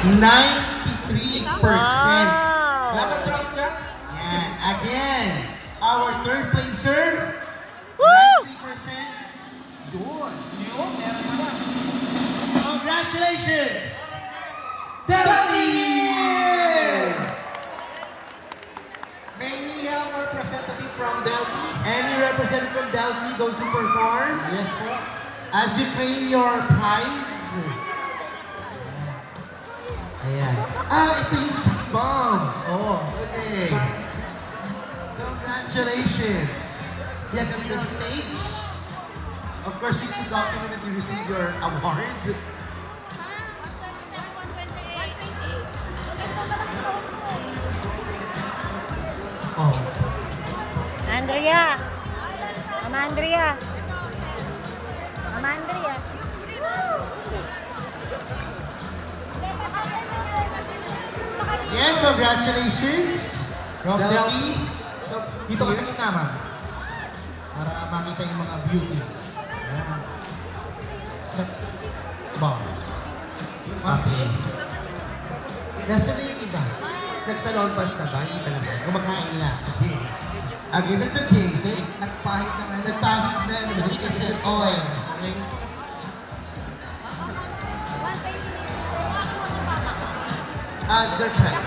93%. Dapat proud ka? Yan. Again, our third placer, Woo! 93%. Yun. Yun, meron pa na. Congratulations! Delphine! May we have our representative from Delphi? Any representative from Delphi, those who perform, Yes po. as you claim your prize. Ayan. Ito yung six bomb. Oo. Okay. Congratulations. Yeah, come to the stage. Of course, we need to document that you received your award. Oh. Andrea. Mama Andrea. Mama Andrea. Again, congratulations. From Delphi. So, dito ka sa gitna, ma'am. Para makita yung mga beauties. Ayan. Sex bombs. Okay. Nasaan na yung iba? Nagsalon pass na ba? Hindi pa naman. Kumakain lang. Okay. Again, that's okay. So, Nagpahit na nga. nagpahit na. Kasi oil. Okay. Their price.